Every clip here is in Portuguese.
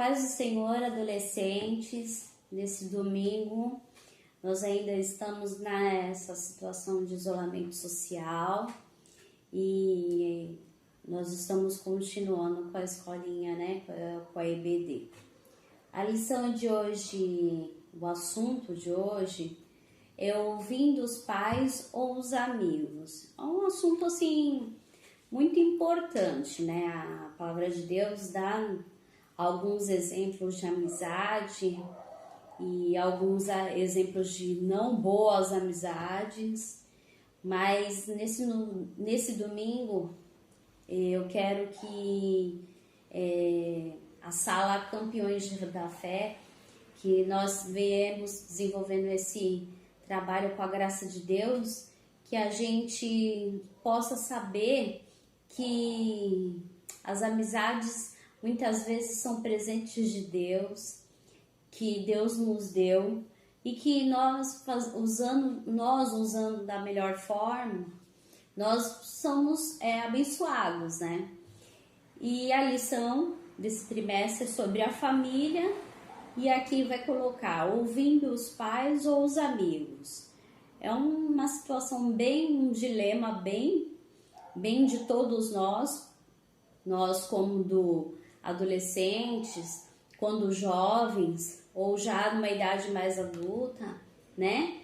paz do Senhor, adolescentes. Nesse domingo, nós ainda estamos nessa situação de isolamento social e nós estamos continuando com a escolinha, né, com a EBD. A lição de hoje, o assunto de hoje é ouvindo os pais ou os amigos. É um assunto assim muito importante, né? A palavra de Deus dá alguns exemplos de amizade e alguns exemplos de não boas amizades, mas nesse domingo eu quero que a sala Campeões da Fé, que nós viemos desenvolvendo esse trabalho com a graça de Deus, que a gente possa saber que as amizades muitas vezes são presentes de Deus, que Deus nos deu e que nós usando da melhor forma, nós somos abençoados, né? E a lição desse trimestre é sobre a família e aqui vai colocar ouvindo os pais ou os amigos. É uma situação um dilema bem de todos nós como adolescentes, quando jovens ou já numa idade mais adulta, né?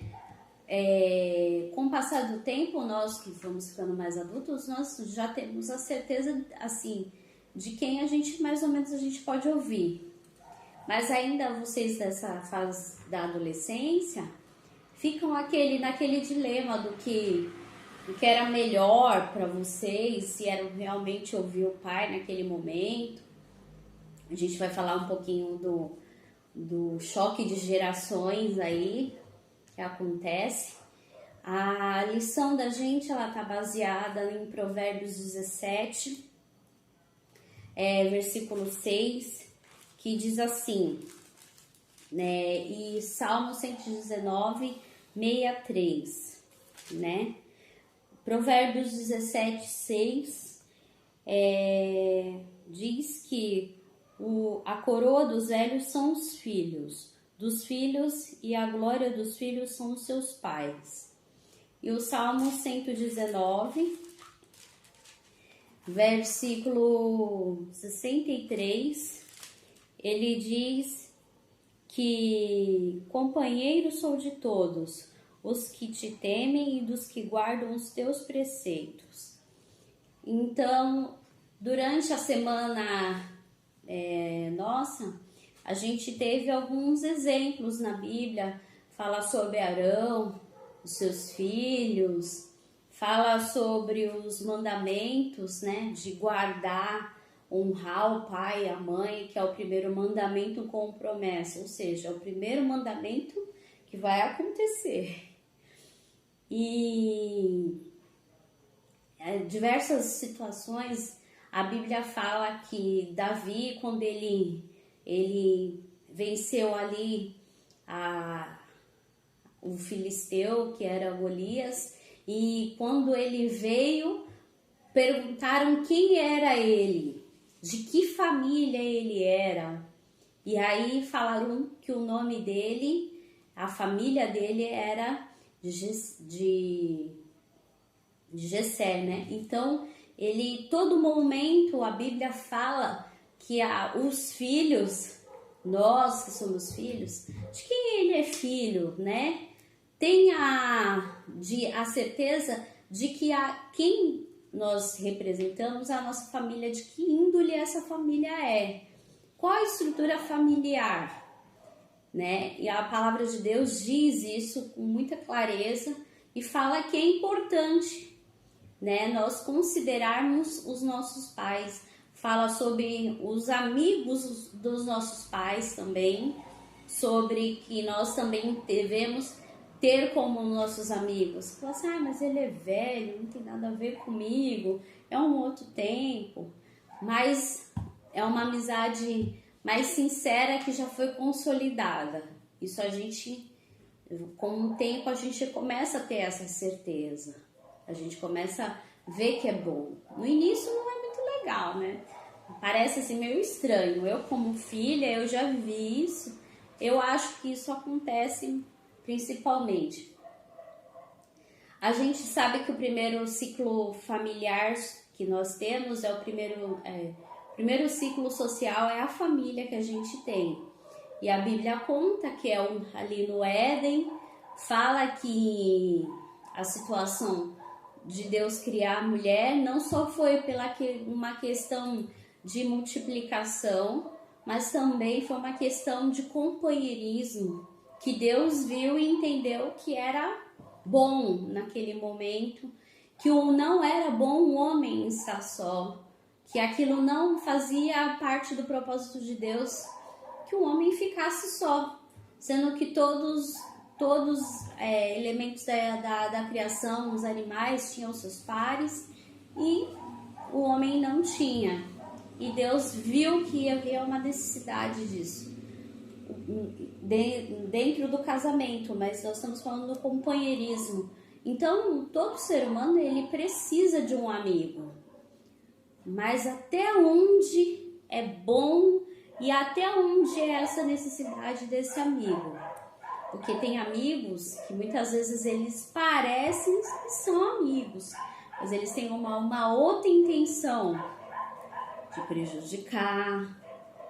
Com o passar do tempo, nós que vamos ficando mais adultos, nós já temos a certeza assim de quem mais ou menos a gente pode ouvir. Mas ainda vocês dessa fase da adolescência ficam naquele dilema do que era melhor para vocês, se era realmente ouvir o pai naquele momento. A gente vai falar um pouquinho do choque de gerações aí que acontece. A lição da gente, ela tá baseada em Provérbios 17, versículo 6, que diz assim, né? E Salmo 119, 63, né? Provérbios 17, 6 diz que a coroa dos velhos são os filhos, dos filhos e a glória dos filhos são os seus pais. E o Salmo 119, versículo 63, ele diz que companheiro sou de todos os que te temem e dos que guardam os teus preceitos. Então, durante a semana nossa, a gente teve alguns exemplos na Bíblia, fala sobre Arão, os seus filhos, fala sobre os mandamentos, né, de guardar, honrar o pai e a mãe, que é o primeiro mandamento com promessa, ou seja, é o primeiro mandamento que vai acontecer. E diversas situações, a Bíblia fala que Davi, quando ele venceu ali o filisteu, que era Golias, e quando ele veio, perguntaram quem era ele, de que família ele era, e aí falaram que o nome dele, a família dele era de Jessé, né? Então, todo momento a Bíblia fala que os filhos, nós que somos filhos, de quem ele é filho, né? Tem a certeza de que quem nós representamos, a nossa família, de que índole essa família é. Qual a estrutura familiar? Né? E a palavra de Deus diz isso com muita clareza e fala que é importante, né, nós considerarmos os nossos pais. Fala sobre os amigos dos nossos pais também, sobre que nós também devemos ter como nossos amigos. Fala assim, mas ele é velho, não tem nada a ver comigo, é um outro tempo, mas é uma amizade mais sincera que já foi consolidada. Isso com o tempo a gente começa a ter essa certeza. A gente começa a ver que é bom. No início não é muito legal, né? parece assim meio estranho. Eu como filha, eu já vivi isso. Eu acho que isso acontece principalmente. A gente sabe que o primeiro ciclo familiar que nós temos é o primeiro ciclo social, é a família que a gente tem. E a Bíblia conta que ali no Éden, fala que a situação de Deus criar a mulher não só foi uma questão de multiplicação, mas também foi uma questão de companheirismo, que Deus viu e entendeu que era bom naquele momento, que não era bom o homem estar só, que aquilo não fazia parte do propósito de Deus, que o homem ficasse só, sendo que todos elementos da criação, os animais tinham seus pares e o homem não tinha. E Deus viu que havia uma necessidade disso dentro do casamento, mas nós estamos falando do companheirismo. Então, todo ser humano ele precisa de um amigo, mas até onde é bom e até onde é essa necessidade desse amigo? Porque tem amigos que muitas vezes eles parecem que são amigos, mas eles têm uma outra intenção de prejudicar,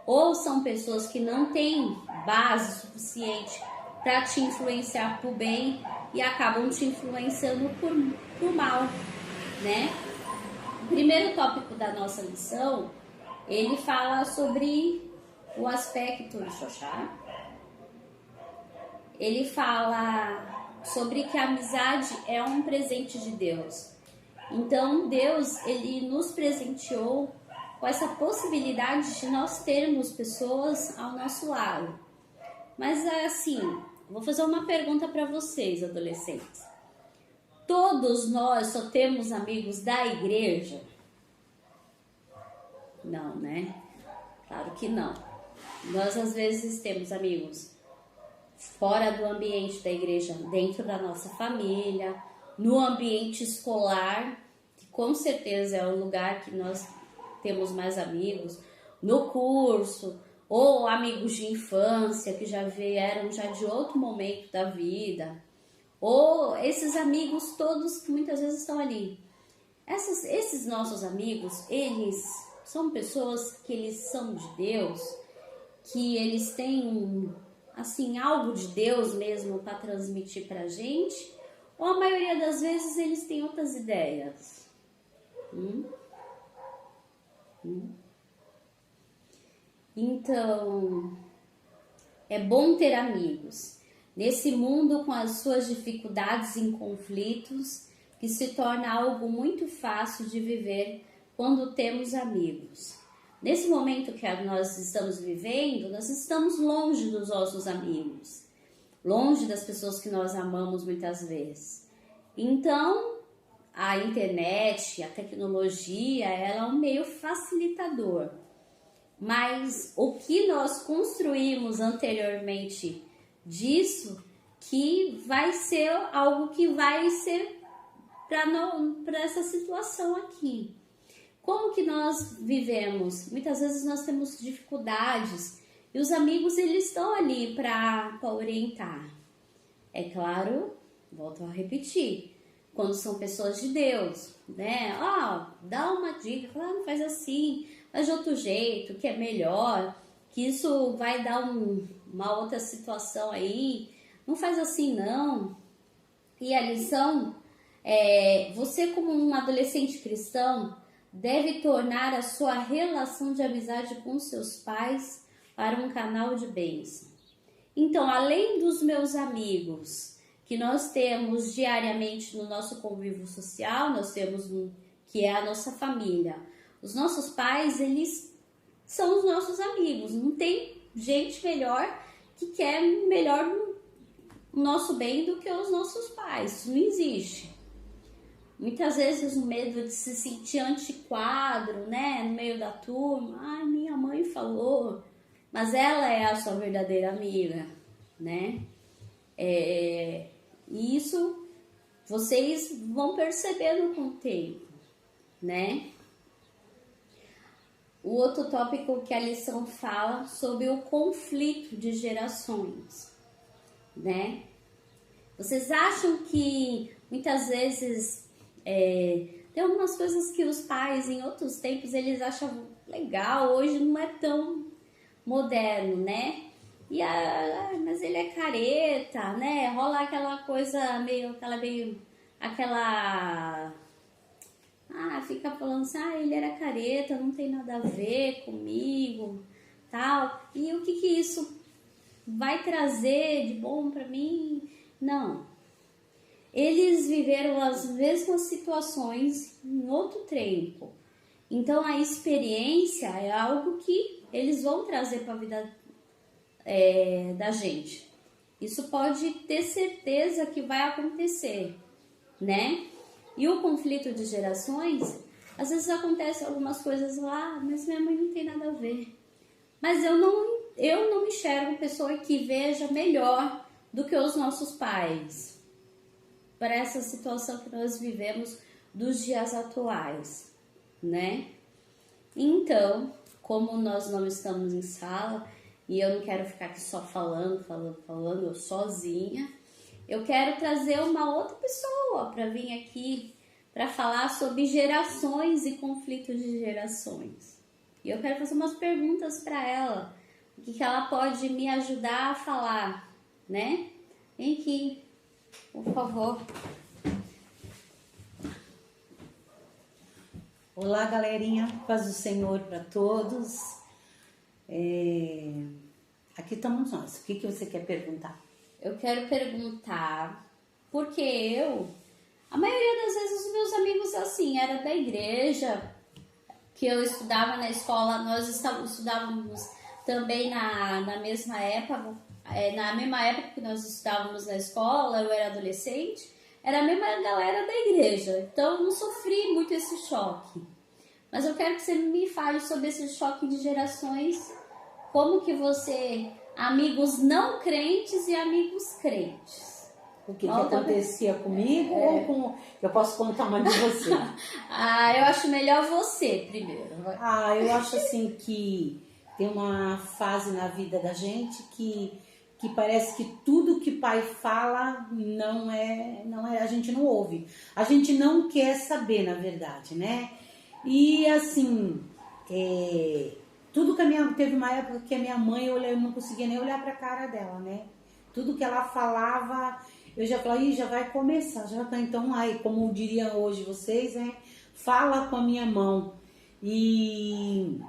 ou são pessoas que não têm base suficiente para te influenciar por bem e acabam te influenciando por mal, né? O primeiro tópico da nossa lição, ele fala sobre o aspecto, deixa eu achar. Ele fala sobre que a amizade é um presente de Deus. Então, Deus, ele nos presenteou com essa possibilidade de nós termos pessoas ao nosso lado. Mas, assim, vou fazer uma pergunta para vocês, adolescentes. Todos nós só temos amigos da igreja? Não, né? Claro que não. Nós, às vezes, temos amigos fora do ambiente da igreja, dentro da nossa família, no ambiente escolar, que com certeza é o lugar que nós temos mais amigos, no curso, ou amigos de infância que já vieram já de outro momento da vida, ou esses amigos todos que muitas vezes estão ali. Esses nossos amigos, eles são pessoas que eles são de Deus, que eles têm assim, algo de Deus mesmo para transmitir pra gente, ou a maioria das vezes eles têm outras ideias? Então, é bom ter amigos nesse mundo com as suas dificuldades e conflitos, que se torna algo muito fácil de viver quando temos amigos. Nesse momento que nós estamos vivendo, nós estamos longe dos nossos amigos, longe das pessoas que nós amamos muitas vezes. Então, a internet, a tecnologia, ela é um meio facilitador. Mas o que nós construímos anteriormente disso, que vai ser algo que vai ser para essa situação aqui. Como que nós vivemos? Muitas vezes nós temos dificuldades e os amigos eles estão ali para orientar. É claro, volto a repetir, quando são pessoas de Deus, né? Dá uma dica, não faz assim, faz de outro jeito, que é melhor, que isso vai dar uma outra situação aí, não faz assim não. E a lição é, você como um adolescente cristão, deve tornar a sua relação de amizade com seus pais para um canal de bênção. Então, além dos meus amigos que nós temos diariamente no nosso convívio social, nós temos que é a nossa família. Os nossos pais, eles são os nossos amigos. Não tem gente melhor que quer melhor o nosso bem do que os nossos pais. Isso não existe. Muitas vezes o medo de se sentir antiquadro, né, no meio da turma. Minha mãe falou, mas ela é a sua verdadeira amiga, né? E isso vocês vão percebendo com o tempo, né? o outro tópico que a lição fala sobre o conflito de gerações, né? Vocês acham que muitas vezes tem algumas coisas que os pais em outros tempos eles achavam legal, hoje não é tão moderno, né? Mas ele é careta, né? Rola aquela coisa fica falando assim, ele era careta, não tem nada a ver comigo, tal. E o que isso vai trazer de bom para mim? Não. Eles viveram as mesmas situações em outro tempo. Então a experiência é algo que eles vão trazer para a vida da gente. Isso pode ter certeza que vai acontecer, né? E o conflito de gerações, às vezes acontece algumas coisas lá, mas minha mãe não tem nada a ver. Mas eu não enxergo pessoa que veja melhor do que os nossos pais para essa situação que nós vivemos dos dias atuais, né? Então, como nós não estamos em sala e eu não quero ficar aqui só falando, eu sozinha, eu quero trazer uma outra pessoa para vir aqui para falar sobre gerações e conflitos de gerações. E eu quero fazer umas perguntas para ela, o que ela pode me ajudar a falar, né? Vem aqui, por favor. Olá, galerinha, paz do Senhor para todos. Aqui estamos nós. O que você quer perguntar? Eu quero perguntar, porque a maioria das vezes os meus amigos assim, era da igreja, que eu estudava na escola, nós estudávamos também na mesma época, na mesma época que nós estudávamos na escola, eu era adolescente, era a mesma galera da igreja, então eu não sofri muito esse choque. Mas eu quero que você me fale sobre esse choque de gerações, como que você, amigos não crentes e amigos crentes. O que acontecia comigo ou com... Eu posso contar uma de você? Eu acho melhor você primeiro. Eu acho assim que tem uma fase na vida da gente que parece que tudo que pai fala não é, a gente não ouve. A gente não quer saber, na verdade, né? E assim, tudo que teve uma época que a minha mãe, eu não conseguia nem olhar pra cara dela, né? Tudo que ela falava, eu já falava, já vai começar, já tá. Então, como diriam hoje vocês, né? Fala com a minha mão. E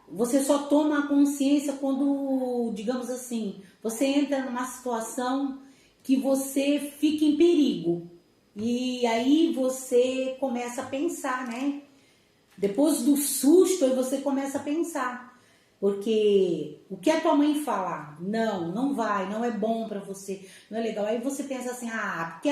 você só toma consciência quando, digamos assim, você entra numa situação que você fica em perigo. E aí você começa a pensar, né? Depois do susto, aí você começa a pensar. Porque o que a tua mãe falar, não vai, não é bom pra você, não é legal. Aí você pensa assim, porque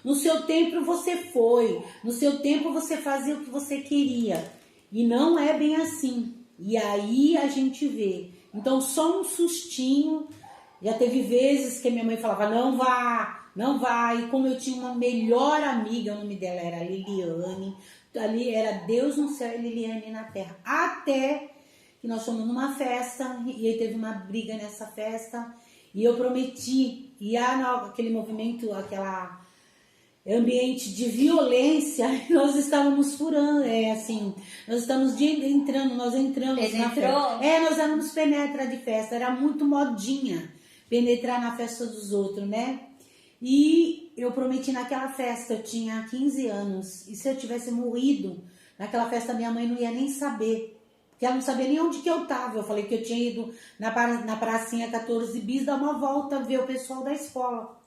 no seu tempo você foi, no seu tempo você fazia o que você queria. E não é bem assim. E aí a gente vê. Então só um sustinho. Já teve vezes que a minha mãe falava, não vá. E como eu tinha uma melhor amiga, o nome dela era Liliane. Ali era Deus no céu e Liliane na terra. Até que nós fomos numa festa e aí teve uma briga nessa festa. E eu prometi, aquele movimento, aquela ambiente de violência, nós estávamos furando, nós estamos entramos na festa. Nós éramos penetra de festa, era muito modinha penetrar na festa dos outros, né? E eu prometi naquela festa, eu tinha 15 anos, e se eu tivesse morrido naquela festa, minha mãe não ia nem saber, porque ela não sabia nem onde que eu tava. Eu falei que eu tinha ido na pracinha 14 bis dar uma volta, ver o pessoal da escola.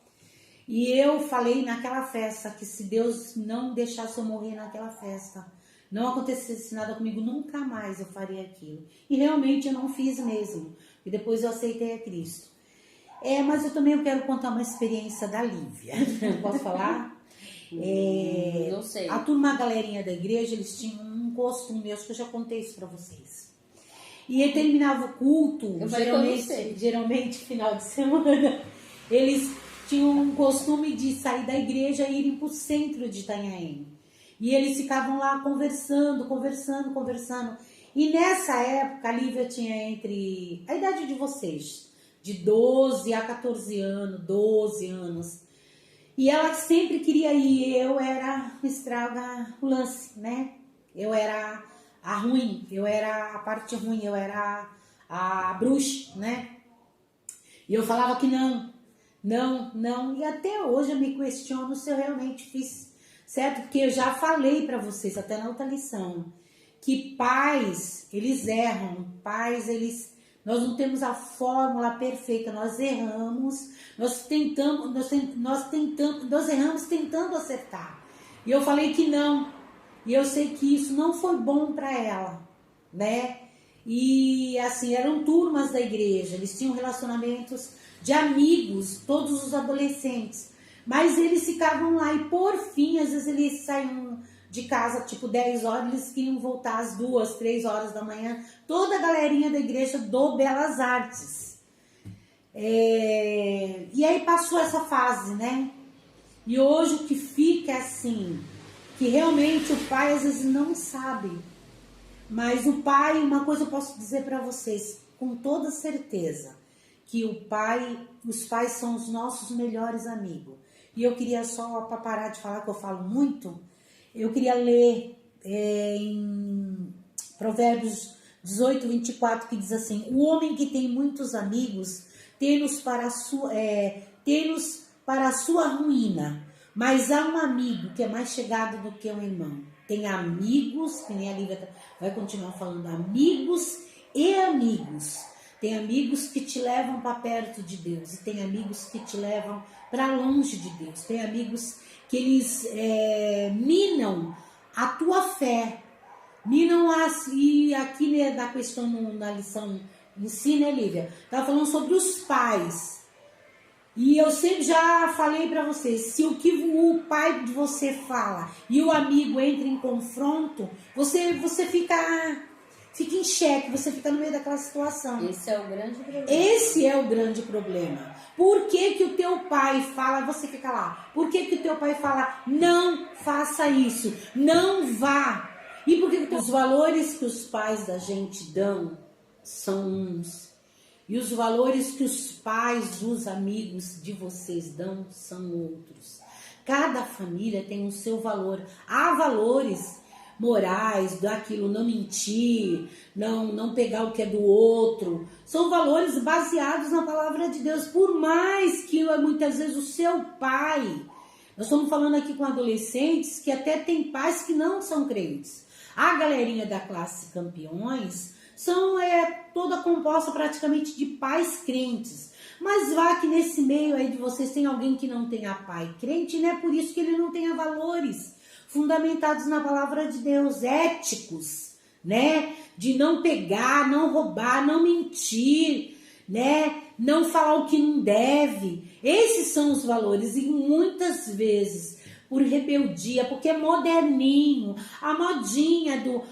E eu falei naquela festa que se Deus não deixasse eu morrer naquela festa, não acontecesse nada comigo, nunca mais eu faria aquilo. E realmente eu não fiz mesmo. E depois eu aceitei a Cristo. Mas eu também quero contar uma experiência da Lívia. Posso falar? Não sei. A galerinha da igreja, eles tinham um costume, acho que eu já contei isso pra vocês. E ele terminava o culto, geralmente final de semana, eles tinham um costume de sair da igreja e irem para o centro de Itanhaém. E eles ficavam lá conversando. E nessa época, a Lívia tinha entre a idade de vocês, de 12 a 14 anos, 12 anos. E ela sempre queria ir, eu era o estraga o lance, né? Eu era a ruim, eu era a parte ruim, eu era a bruxa, né? E eu falava que não. E até hoje eu me questiono se eu realmente fiz certo, porque eu já falei para vocês, até na outra lição, que pais, eles erram, nós não temos a fórmula perfeita, nós erramos, nós erramos tentando acertar. E eu falei que não, e eu sei que isso não foi bom para ela, né? E assim, eram turmas da igreja, eles tinham relacionamentos de amigos, todos os adolescentes, mas eles ficavam lá e por fim, às vezes eles saíam de casa tipo 10 horas, eles queriam voltar às 2, 3 horas da manhã, toda a galerinha da igreja do Belas Artes. E aí passou essa fase, né? E hoje o que fica é assim, que realmente o pai às vezes não sabe, mas o pai, uma coisa eu posso dizer para vocês com toda certeza, que os pais são os nossos melhores amigos. E eu queria só, para parar de falar que eu falo muito, eu queria ler em Provérbios 18, 24, que diz assim: o homem que tem muitos amigos tem-nos para a sua ruína, mas há um amigo que é mais chegado do que um irmão. Tem amigos, que nem a Lívia vai continuar falando, amigos e amigos. Tem amigos que te levam para perto de Deus e tem amigos que te levam para longe de Deus. Tem amigos que eles minam a tua fé, e aqui, né, da questão na lição em si, né, Lívia? Estava falando sobre os pais. E eu sempre já falei para vocês, se o que o pai de você fala e o amigo entra em confronto, você fica em xeque, você fica no meio daquela situação. Esse é o grande problema. Esse é o grande problema. Por que o teu pai fala, você fica lá? Por que o teu pai fala, não faça isso, não vá? E por que os valores que os pais da gente dão são uns, e os valores que os pais dos amigos de vocês dão são outros? Cada família tem o seu valor. Há valores morais, daquilo, não mentir, não pegar o que é do outro. São valores baseados na palavra de Deus. Por mais que muitas vezes o seu pai, nós estamos falando aqui com adolescentes que até tem pais que não são crentes. A galerinha da classe campeões são toda composta praticamente de pais crentes. Mas vá que nesse meio aí de vocês tem alguém que não tenha pai crente, não é por isso que ele não tenha valores fundamentados na palavra de Deus, éticos, né? De não pegar, não roubar, não mentir, né? Não falar o que não deve. Esses são os valores. E muitas vezes, por rebeldia, porque é moderninho, a modinha do,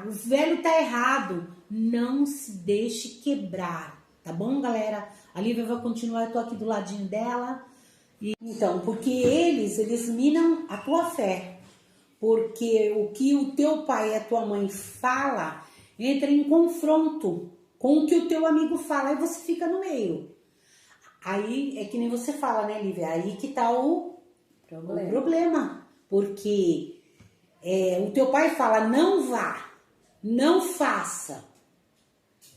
o velho tá errado. Não se deixe quebrar, tá bom, galera? A Lívia vai continuar, eu tô aqui do ladinho dela. Então, porque eles minam a tua fé. Porque o que o teu pai e a tua mãe fala entra em confronto com o que o teu amigo fala, aí você fica no meio. Aí é que nem você fala, né, Lívia? Aí que tá o problema. Porque o teu pai fala, não vá, não faça.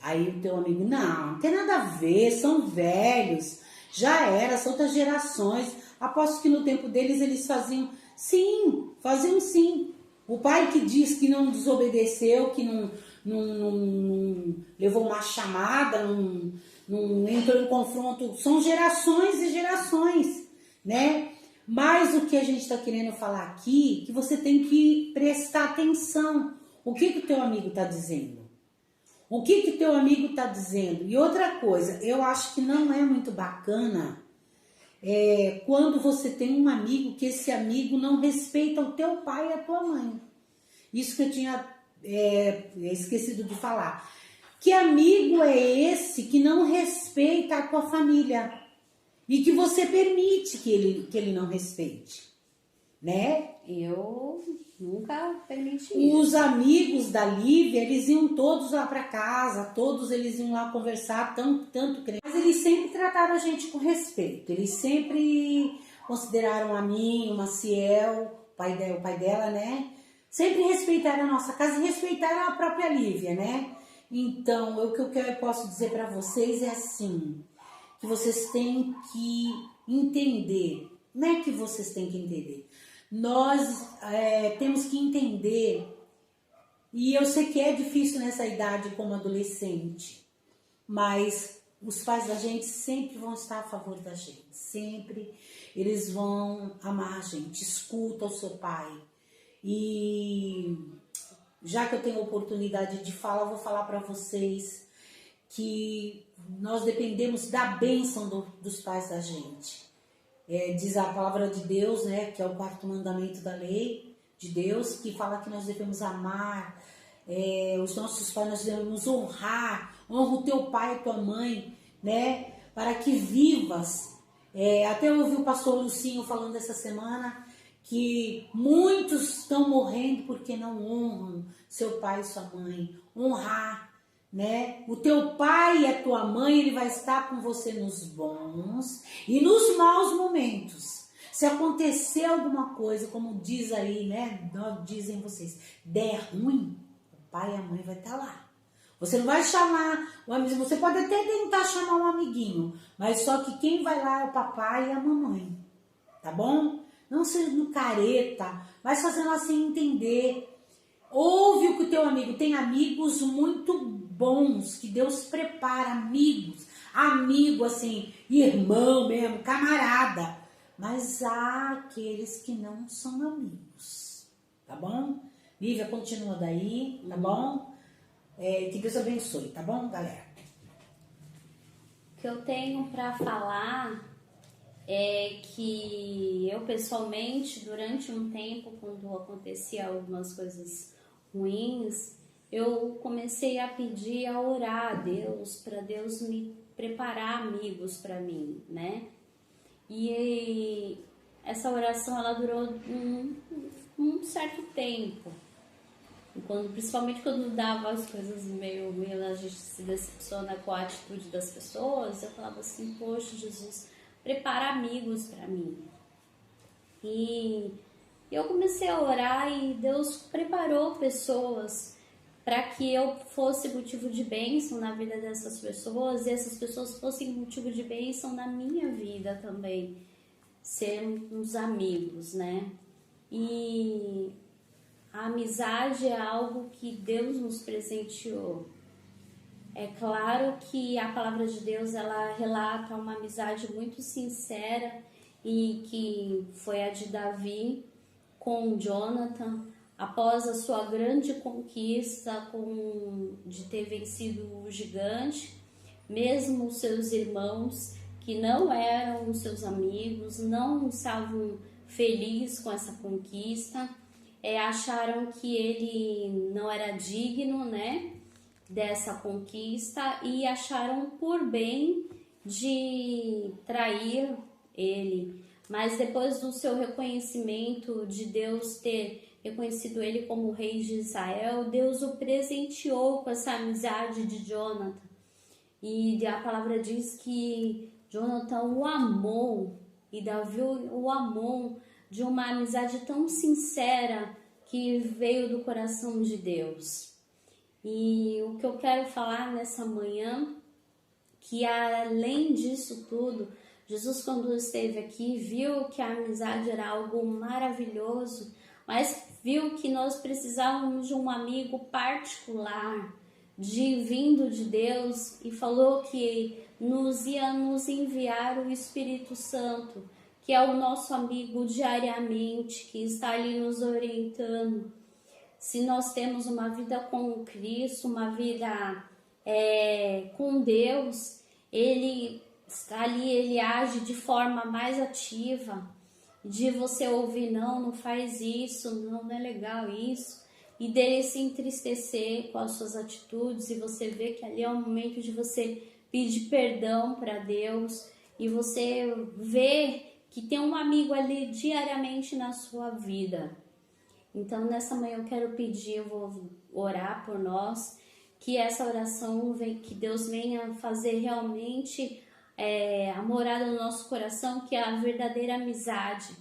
Aí o teu amigo, não tem nada a ver, são velhos, já era, são outras gerações. Aposto que no tempo deles eles faziam sim. O pai que diz que não desobedeceu, que não levou uma chamada, não entrou em confronto, são gerações e gerações, né? Mas o que a gente está querendo falar aqui, que você tem que prestar atenção. O que o teu amigo está dizendo? O que o teu amigo está dizendo? E outra coisa, eu acho que não é muito bacana quando você tem um amigo que esse amigo não respeita o teu pai e a tua mãe. Isso que eu tinha esquecido de falar. Que amigo é esse que não respeita a tua família e que você permite que ele não respeite? né? Eu nunca permiti Os isso. amigos da Lívia, eles iam todos lá para casa, todos eles iam lá conversar, tanto crente. Mas eles sempre trataram a gente com respeito, eles sempre consideraram a mim, o Maciel, o pai dela, né? Sempre respeitaram a nossa casa e respeitaram a própria Lívia, né? Então, o que eu posso dizer para vocês é assim, que vocês têm que entender, não é que vocês têm que entender, nós temos que entender, e eu sei que é difícil nessa idade como adolescente, mas os pais da gente sempre vão estar a favor da gente, sempre eles vão amar a gente, escuta o seu pai. E já que eu tenho a oportunidade de falar, eu vou falar para vocês que nós dependemos da bênção dos pais da gente. Diz a palavra de Deus, né, que é o 4º mandamento da lei de Deus, que fala que nós devemos amar os nossos pais, nós devemos honrar, honra o teu pai e tua mãe, né, para que vivas. Até eu ouvi o pastor Lucinho falando essa semana que muitos estão morrendo porque não honram seu pai e sua mãe. Honrar, né? O teu pai e a tua mãe, ele vai estar com você nos bons e nos maus momentos. Se acontecer alguma coisa, como diz aí, né? Dizem vocês, der ruim, o pai e a mãe vai estar lá. Você não vai chamar o amigo, você pode até tentar chamar um amiguinho, mas só que quem vai lá é o papai e a mamãe, tá bom? Não sendo careta, mas fazendo assim entender. Ouve o que o teu amigo tem, amigos muito bons, que Deus prepara, amigos, amigo assim, irmão mesmo, camarada. Mas há aqueles que não são amigos, tá bom? Lívia, continua daí, tá bom? Que Deus abençoe, tá bom, galera? O que eu tenho para falar é que eu pessoalmente, durante um tempo, quando acontecia algumas coisas ruins, eu comecei a pedir, a orar a Deus, para Deus me preparar amigos para mim, né? E essa oração, ela durou um certo tempo. Principalmente quando dava as coisas meio, a gente se decepciona com a atitude das pessoas, eu falava assim, poxa, Jesus, prepara amigos para mim. E eu comecei a orar e Deus preparou pessoas para que eu fosse motivo de bênção na vida dessas pessoas e essas pessoas fossem motivo de bênção na minha vida também, sermos amigos, né? E a amizade é algo que Deus nos presenteou. É claro que a palavra de Deus, ela relata uma amizade muito sincera e que foi a de Davi com Jonathan, após a sua grande conquista de ter vencido o gigante, mesmo os seus irmãos, que não eram seus amigos, não estavam felizes com essa conquista, acharam que ele não era digno, né, dessa conquista e acharam por bem de trair ele. Mas depois do seu reconhecimento, de Deus ter reconhecido ele como rei de Israel, Deus o presenteou com essa amizade de Jonathan. E a palavra diz que Jonathan o amou e Davi o amou de uma amizade tão sincera que veio do coração de Deus. E o que eu quero falar nessa manhã, que além disso tudo, Jesus, quando esteve aqui, viu que a amizade era algo maravilhoso, mas viu que nós precisávamos de um amigo particular, vindo de Deus, e falou que ia nos enviar o Espírito Santo, que é o nosso amigo diariamente, que está ali nos orientando. Se nós temos uma vida com Cristo, uma vida com Deus, Ele está ali, Ele age de forma mais ativa, de você ouvir, não faz isso, não é legal isso, e dele se entristecer com as suas atitudes, e você vê que ali é um momento de você pedir perdão para Deus, e você vê que tem um amigo ali diariamente na sua vida. Então, nessa manhã eu quero pedir, eu vou orar por nós, que essa oração, que Deus venha fazer realmente a morada no nosso coração, que é a verdadeira amizade,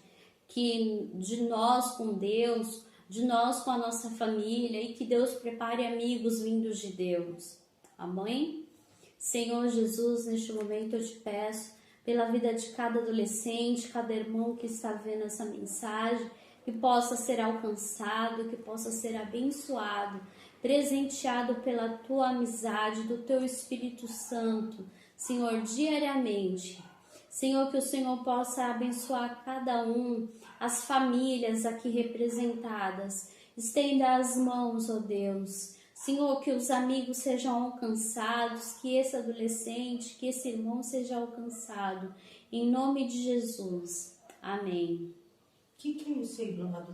que de nós com Deus, de nós com a nossa família, e que Deus prepare amigos vindos de Deus. Amém? Senhor Jesus, neste momento eu te peço pela vida de cada adolescente, cada irmão que está vendo essa mensagem, que possa ser alcançado, que possa ser abençoado, presenteado pela tua amizade, do teu Espírito Santo, Senhor, diariamente. Senhor, que o Senhor possa abençoar cada um, as famílias aqui representadas. Estenda as mãos, ó Deus. Senhor, que os amigos sejam alcançados, que esse adolescente, que esse irmão seja alcançado. Em nome de Jesus. Amém. Que é isso aí, Bruna?